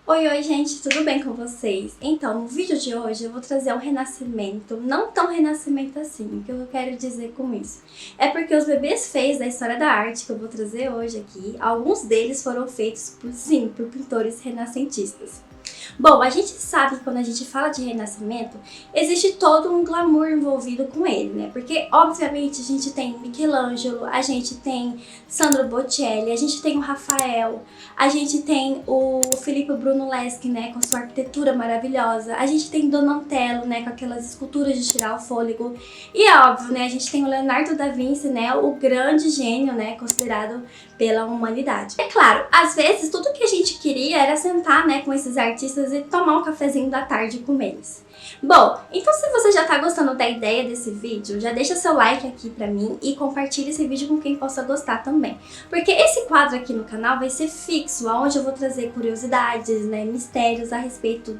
Oi, gente, tudo bem com vocês? Então, no vídeo de hoje eu vou trazer um renascimento, não tão renascimento assim. O que eu quero dizer com isso? É porque os bebês feios da história da arte que eu vou trazer hoje aqui, alguns deles foram feitos por pintores renascentistas. Bom, a gente sabe que quando a gente fala de renascimento, existe todo um glamour envolvido com ele, né? Porque, obviamente, a gente tem Michelangelo, a gente tem Sandro Botticelli, a gente tem o Rafael, a gente tem o Filippo Brunelleschi, né, com sua arquitetura maravilhosa, a gente tem Donatello, né, com aquelas esculturas de tirar o fôlego, e é óbvio, né, a gente tem o Leonardo da Vinci, né, o grande gênio, né, considerado pela humanidade. É claro, às vezes tudo que a gente queria era sentar, né, com esses artistas e tomar um cafezinho da tarde com eles. Bom, então se você já tá gostando da ideia desse vídeo, já deixa seu like aqui pra mim e compartilha esse vídeo com quem possa gostar também. Porque esse quadro aqui no canal vai ser fixo, onde eu vou trazer curiosidades, né, mistérios a respeito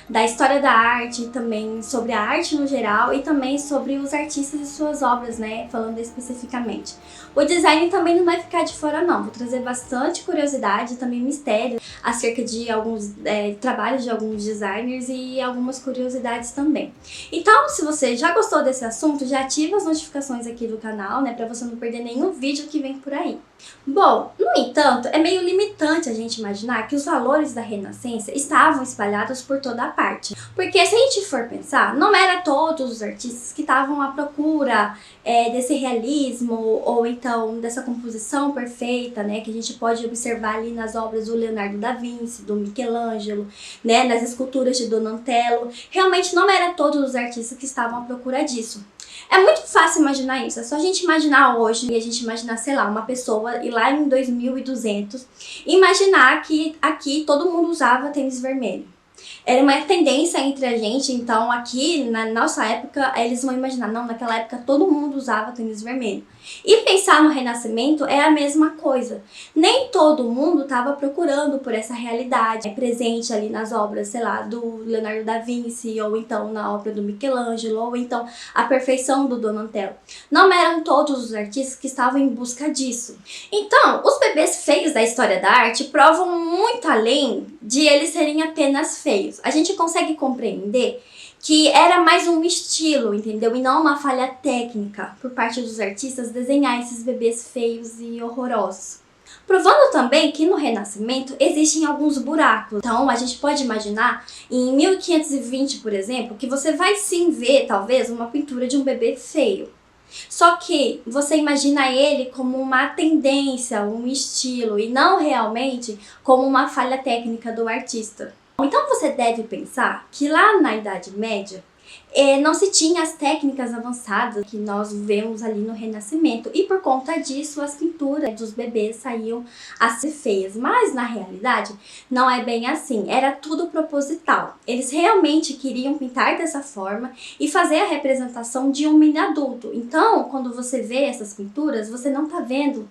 da história da arte, também sobre a arte no geral e também sobre os artistas e suas obras, né, falando especificamente. O design também não vai ficar de fora não, vou trazer bastante curiosidade, também mistério acerca de alguns trabalhos de alguns designers e algumas curiosidades também. Então, se você já gostou desse assunto, já ativa as notificações aqui do canal, né, pra você não perder nenhum vídeo que vem por aí. Bom, no entanto, é meio limitante a gente imaginar que os valores da Renascença estavam espalhados por toda a parte. Porque se a gente for pensar, não era todos os artistas que estavam à procura desse realismo ou então dessa composição perfeita, né, que a gente pode observar ali nas obras do Leonardo da Vinci, do Michelangelo, né, nas esculturas de Donatello. Realmente não era todos os artistas que estavam à procura disso. É muito fácil imaginar isso, é só a gente imaginar hoje e a gente imaginar, sei lá, uma pessoa ir lá em 2200 e imaginar que aqui todo mundo usava tênis vermelho. Era uma tendência entre a gente, então aqui na nossa época eles vão imaginar, não, naquela época todo mundo usava tênis vermelho. E pensar no Renascimento é a mesma coisa. Nem todo mundo estava procurando por essa realidade presente ali nas obras, sei lá, do Leonardo da Vinci, ou então na obra do Michelangelo, ou então a perfeição do Donatello. Não eram todos os artistas que estavam em busca disso. Então, os bebês feios da história da arte provam muito além de eles serem apenas feios. A gente consegue compreender que era mais um estilo, entendeu? E não uma falha técnica por parte dos artistas desenhar esses bebês feios e horrorosos. Provando também que no Renascimento existem alguns buracos. Então a gente pode imaginar em 1520, por exemplo, que você vai sim ver talvez uma pintura de um bebê feio. Só que você imagina ele como uma tendência, um estilo e não realmente como uma falha técnica do artista. Então você deve pensar que lá na Idade Média não se tinha as técnicas avançadas que nós vemos ali no Renascimento e por conta disso as pinturas dos bebês saíam a ser feias, mas na realidade não é bem assim, era tudo proposital. Eles realmente queriam pintar dessa forma e fazer a representação de um mini adulto. Então quando você vê essas pinturas, você não está vendo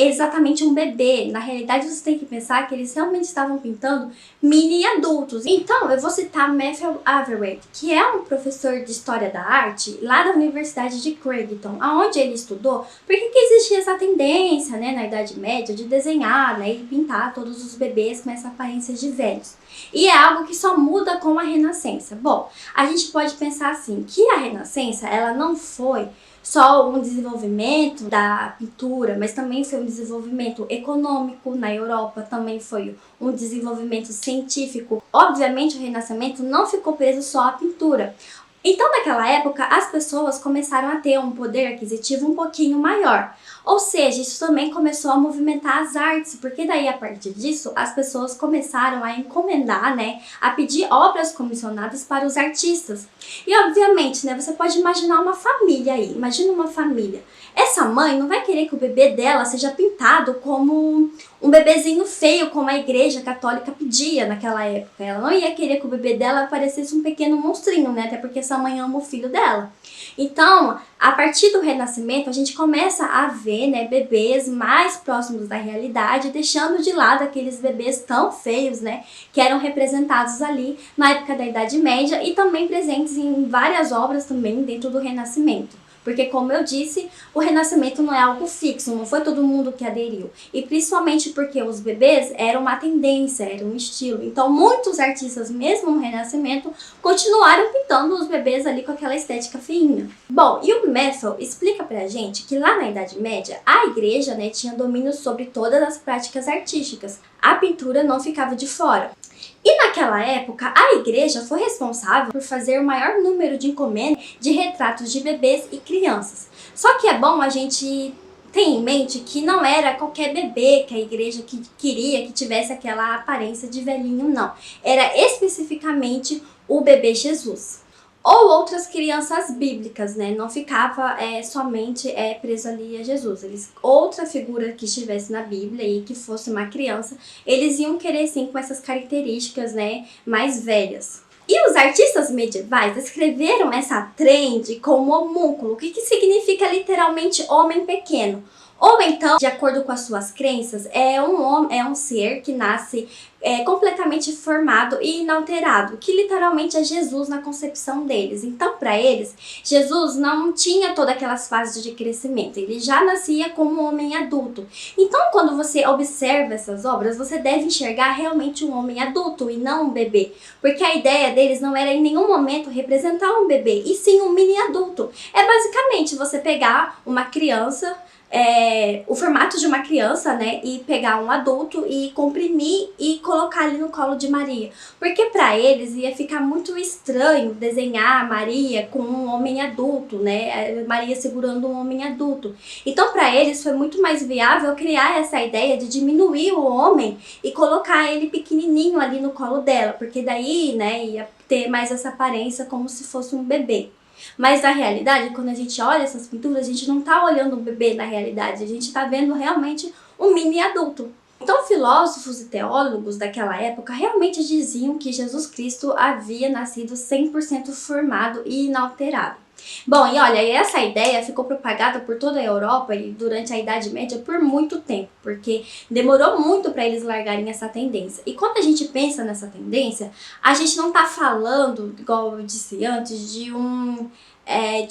exatamente um bebê. Na realidade você tem que pensar que eles realmente estavam pintando mini adultos. Então eu vou citar Matthew Averett, que é um professor de História da Arte lá da Universidade de Creighton, onde ele estudou por que existia essa tendência, né, na Idade Média de desenhar, né, e pintar todos os bebês com essa aparência de velhos. E é algo que só muda com a Renascença. Bom, a gente pode pensar assim, que a Renascença ela não foi só um desenvolvimento da pintura, mas também foi um desenvolvimento econômico na Europa, também foi um desenvolvimento científico. Obviamente o Renascimento não ficou preso só à pintura. Então naquela época as pessoas começaram a ter um poder aquisitivo um pouquinho maior. Ou seja, isso também começou a movimentar as artes, porque daí a partir disso as pessoas começaram a encomendar, né, a pedir obras comissionadas para os artistas. E obviamente, né, você pode imaginar uma família aí, imagina uma família. Essa mãe não vai querer que o bebê dela seja pintado como um bebezinho feio, como a igreja católica pedia naquela época. Ela não ia querer que o bebê dela parecesse um pequeno monstrinho, né, até porque essa mãe ama o filho dela. Então, a partir do Renascimento, a gente começa a ver, né, bebês mais próximos da realidade, deixando de lado aqueles bebês tão feios, né, que eram representados ali na época da Idade Média e também presentes em várias obras também dentro do Renascimento. Porque, como eu disse, o renascimento não é algo fixo, não foi todo mundo que aderiu. E principalmente porque os bebês eram uma tendência, era um estilo. Então, muitos artistas, mesmo no renascimento, continuaram pintando os bebês ali com aquela estética feinha. Bom, e o Mathel explica pra gente que lá na Idade Média, a igreja, né, tinha domínio sobre todas as práticas artísticas. A pintura não ficava de fora. E naquela época, a igreja foi responsável por fazer o maior número de encomendas de retratos de bebês e crianças. Só que é bom a gente ter em mente que não era qualquer bebê que a igreja queria que tivesse aquela aparência de velhinho, não. Era especificamente o bebê Jesus. Ou outras crianças bíblicas, né? Não ficava somente preso ali a Jesus. Outra figura que estivesse na Bíblia e que fosse uma criança, eles iam querer sim com essas características, né, mais velhas. E os artistas medievais escreveram essa trend como homúnculo, que significa literalmente homem pequeno. Ou então, de acordo com as suas crenças, é um ser que nasce completamente formado e inalterado, que literalmente é Jesus na concepção deles. Então, para eles, Jesus não tinha todas aquelas fases de crescimento, ele já nascia como um homem adulto. Então, quando você observa essas obras, você deve enxergar realmente um homem adulto e não um bebê, porque a ideia deles não era em nenhum momento representar um bebê, e sim um mini adulto. É basicamente você pegar uma criança, o formato de uma criança, né, e pegar um adulto e comprimir e colocar ali no colo de Maria, porque para eles ia ficar muito estranho desenhar Maria com um homem adulto, né, Maria segurando um homem adulto. Então para eles foi muito mais viável criar essa ideia de diminuir o homem e colocar ele pequenininho ali no colo dela, porque daí, né, ia ter mais essa aparência como se fosse um bebê. Mas na realidade, quando a gente olha essas pinturas, a gente não tá olhando um bebê na realidade, a gente tá vendo realmente um mini adulto. Então, filósofos e teólogos daquela época realmente diziam que Jesus Cristo havia nascido 100% formado e inalterado. Bom, e olha, essa ideia ficou propagada por toda a Europa e durante a Idade Média por muito tempo, porque demorou muito para eles largarem essa tendência. E quando a gente pensa nessa tendência, a gente não tá falando, igual eu disse antes, de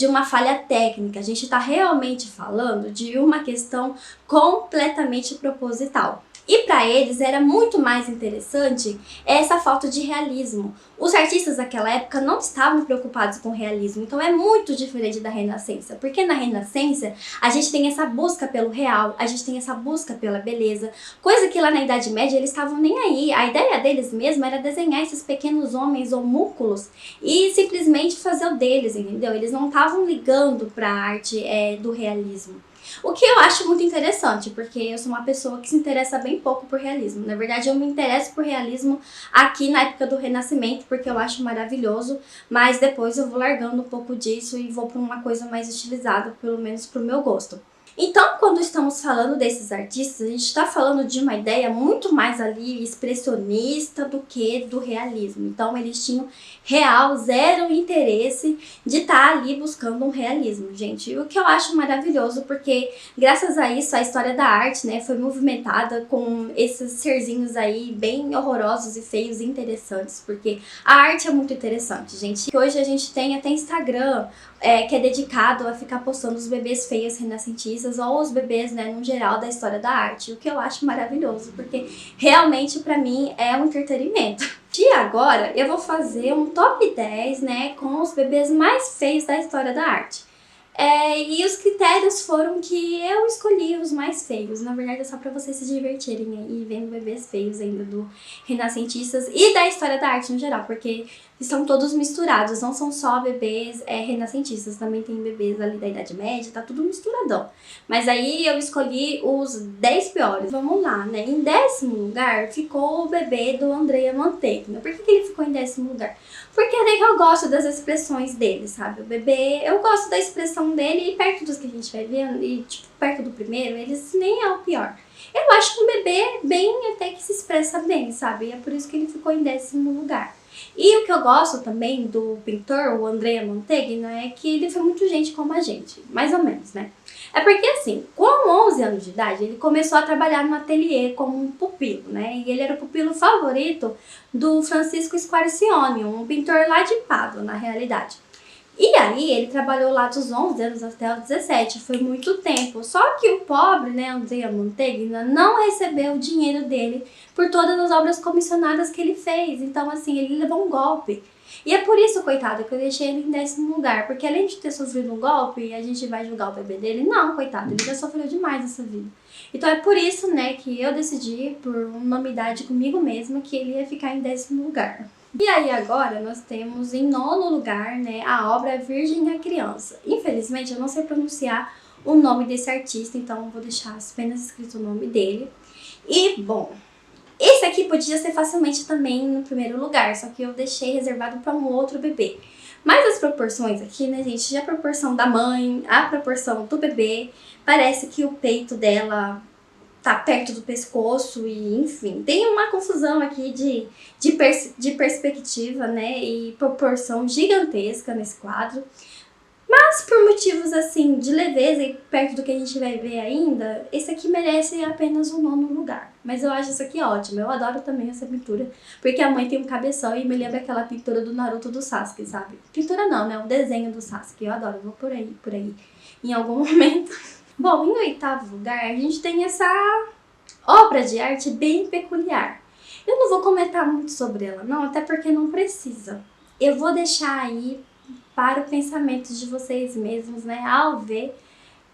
uma falha técnica. A gente está realmente falando de uma questão completamente proposital. E para eles era muito mais interessante essa falta de realismo. Os artistas daquela época não estavam preocupados com o realismo, então é muito diferente da Renascença, porque na Renascença a gente tem essa busca pelo real, a gente tem essa busca pela beleza, coisa que lá na Idade Média eles estavam nem aí. A ideia deles mesmo era desenhar esses pequenos homens homúnculos e simplesmente fazer o deles, entendeu? Eles não estavam ligando para a arte do realismo. O que eu acho muito interessante, porque eu sou uma pessoa que se interessa bem pouco por realismo. Na verdade, eu me interesso por realismo aqui na época do Renascimento, porque eu acho maravilhoso, mas depois eu vou largando um pouco disso e vou para uma coisa mais estilizada, pelo menos pro meu gosto. Então, quando estamos falando desses artistas, a gente está falando de uma ideia muito mais ali expressionista do que do realismo. Então, eles tinham real, zero interesse de estar ali buscando um realismo, gente. E o que eu acho maravilhoso, porque graças a isso a história da arte, né, foi movimentada com esses serzinhos aí bem horrorosos e feios e interessantes, porque a arte é muito interessante, gente. Hoje a gente tem até Instagram, que é dedicado a ficar postando os bebês feios renascentistas ou os bebês, né, no geral da história da arte, o que eu acho maravilhoso, porque realmente pra mim é um entretenimento. E agora eu vou fazer um top 10, né, com os bebês mais feios da história da arte. E os critérios foram que eu escolhi os mais feios. Na verdade é só pra vocês se divertirem aí vendo bebês feios ainda do renascentistas e da história da arte no geral, porque estão todos misturados, não são só bebês renascentistas, também tem bebês ali da Idade Média, tá tudo misturadão. Mas aí eu escolhi os 10 piores. Vamos lá, né? Em 10º lugar ficou o bebê do Andrea Mantegna. Por que ele ficou em 10º lugar? Porque é daí que eu gosto das expressões dele, sabe? O bebê, eu gosto da expressão dele e perto dos que a gente vai vendo, e tipo, perto do primeiro, eles nem é o pior. Eu acho um bebê bem, até que se expressa bem, sabe? E é por isso que ele ficou em 10º lugar. E o que eu gosto também do pintor, o Andrea Mantegna, é que ele foi muito gente como a gente, mais ou menos, né? É porque assim, com 11 anos de idade, ele começou a trabalhar no ateliê como um pupilo, né? E ele era o pupilo favorito do Francisco Squarcione, um pintor lá de Pádua, na realidade. E aí ele trabalhou lá dos 11 anos até os 17, foi muito tempo. Só que o pobre, né, Andrea Mantegna, não recebeu o dinheiro dele por todas as obras comissionadas que ele fez. Então, assim, ele levou um golpe. E é por isso, coitado, que eu deixei ele em 10º lugar. Porque além de ter sofrido um golpe, a gente vai julgar o bebê dele? Não, coitado, ele já sofreu demais nessa vida. Então é por isso, né, que eu decidi, por unanimidade comigo mesma, que ele ia ficar em 10º lugar. E aí agora nós temos em 9º lugar, né, a obra Virgem e a Criança. Infelizmente eu não sei pronunciar o nome desse artista, então vou deixar apenas escrito o nome dele. E, bom, esse aqui podia ser facilmente também no 1º lugar, só que eu deixei reservado para um outro bebê. Mas as proporções aqui, né, gente, a proporção da mãe, a proporção do bebê, parece que o peito dela tá perto do pescoço e, enfim, tem uma confusão aqui de perspectiva, né, e proporção gigantesca nesse quadro. Mas por motivos, assim, de leveza e perto do que a gente vai ver ainda, esse aqui merece apenas o 9º lugar. Mas eu acho isso aqui ótimo, eu adoro também essa pintura, porque a mãe tem um cabeção e me lembra aquela pintura do Naruto do Sasuke, sabe? Pintura não, né, um desenho do Sasuke, eu adoro, vou por aí, em algum momento. Bom, em 8º lugar, a gente tem essa obra de arte bem peculiar. Eu não vou comentar muito sobre ela, não, até porque não precisa. Eu vou deixar aí para o pensamento de vocês mesmos, né, ao ver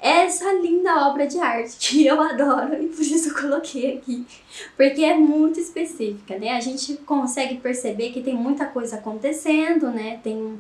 essa linda obra de arte que eu adoro e por isso eu coloquei aqui, porque é muito específica, né? A gente consegue perceber que tem muita coisa acontecendo, né? Tem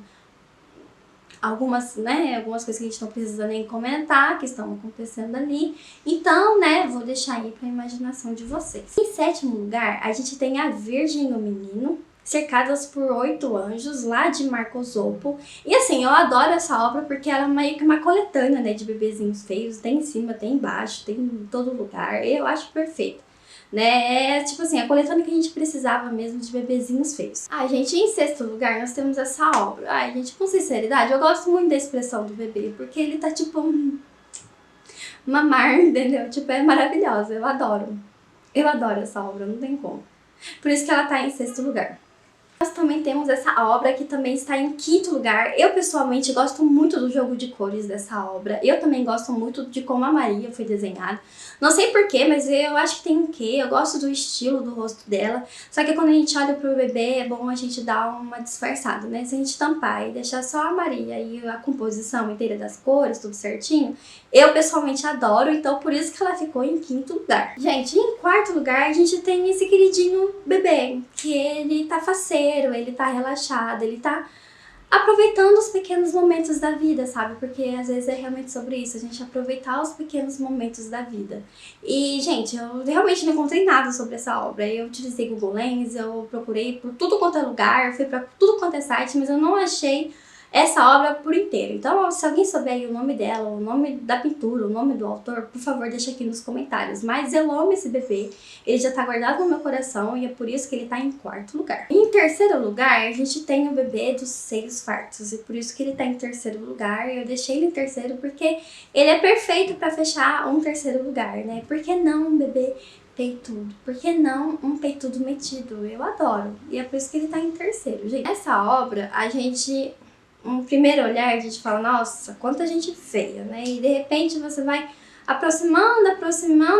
algumas coisas que a gente não precisa nem comentar, que estão acontecendo ali. Então, né, vou deixar aí para a imaginação de vocês. Em 7º lugar, a gente tem a Virgem e o Menino, cercadas por 8 anjos, lá de Marco Zoppo. E assim, eu adoro essa obra porque ela é meio que uma coletânea, né, de bebezinhos feios. Tem em cima, tem embaixo, tem em todo lugar. Eu acho perfeito. Né? É tipo assim, a coletânea que a gente precisava mesmo de bebezinhos feios. Ai, gente, em 6º lugar nós temos essa obra. Ai, gente, com sinceridade, eu gosto muito da expressão do bebê, porque ele tá tipo mamar, entendeu? Tipo, é maravilhosa, eu adoro. Eu adoro essa obra, não tem como. Por isso que ela tá em 6º lugar. Nós também temos essa obra que também está em 5º lugar. Eu, pessoalmente, gosto muito do jogo de cores dessa obra. Eu também gosto muito de como a Maria foi desenhada. Não sei porquê, mas eu acho que tem um quê. Eu gosto do estilo do rosto dela. Só que quando a gente olha pro bebê, é bom a gente dar uma disfarçada, né? Se a gente tampar e deixar só a Maria e a composição inteira das cores, tudo certinho, eu, pessoalmente, adoro. Então, por isso que ela ficou em 5º lugar. Gente, em 4º lugar, a gente tem esse queridinho bebê, que ele tá faceiro, ele tá relaxado, ele tá aproveitando os pequenos momentos da vida, sabe? Porque às vezes é realmente sobre isso, a gente aproveitar os pequenos momentos da vida. E, gente, eu realmente não encontrei nada sobre essa obra. Eu utilizei Google Lens, eu procurei por tudo quanto é lugar, fui pra tudo quanto é site, mas eu não achei essa obra por inteiro. Então, se alguém souber aí o nome dela, o nome da pintura, o nome do autor, por favor, deixa aqui nos comentários. Mas eu amo esse bebê, ele já tá guardado no meu coração e é por isso que ele tá em 4º lugar. Em 3º lugar, a gente tem o bebê dos seios fartos e por isso que ele tá em 3º lugar. Eu deixei ele em 3º porque ele é perfeito pra fechar um 3º lugar, né? Por que não um bebê peitudo? Por que não um peitudo metido? Eu adoro. E é por isso que ele tá em 3º, gente. Essa obra, um primeiro olhar, a gente fala, nossa, quanta gente feia, né? E de repente você vai aproximando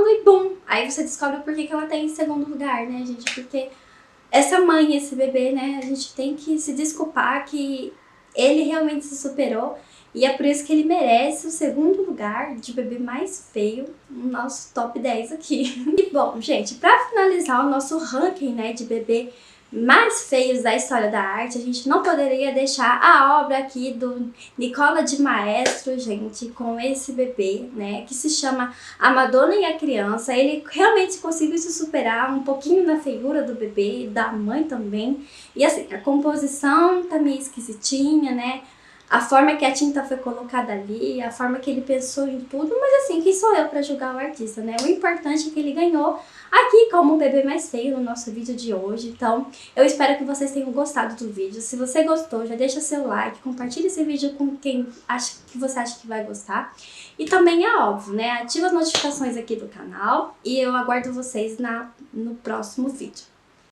e bum! Aí você descobre por que ela tá em 2º lugar, né, gente? Porque essa mãe, esse bebê, né, a gente tem que se desculpar que ele realmente se superou e é por isso que ele merece o 2º lugar de bebê mais feio no nosso top 10 aqui. E bom, gente, pra finalizar o nosso ranking, né, de bebê mais feios da história da arte, a gente não poderia deixar a obra aqui do Nicola de Maestro, gente, com esse bebê, né, que se chama A Madonna e a Criança. Ele realmente conseguiu se superar um pouquinho na feiura do bebê e da mãe também. E assim, a composição tá meio esquisitinha, né, a forma que a tinta foi colocada ali, a forma que ele pensou em tudo, mas assim, quem sou eu pra julgar o artista, né? O importante é que ele ganhou aqui como o bebê mais feio no nosso vídeo de hoje. Então, eu espero que vocês tenham gostado do vídeo. Se você gostou, já deixa seu like, compartilha esse vídeo com quem você acha que vai gostar. E também é óbvio, né? Ativa as notificações aqui do canal e eu aguardo vocês no próximo vídeo.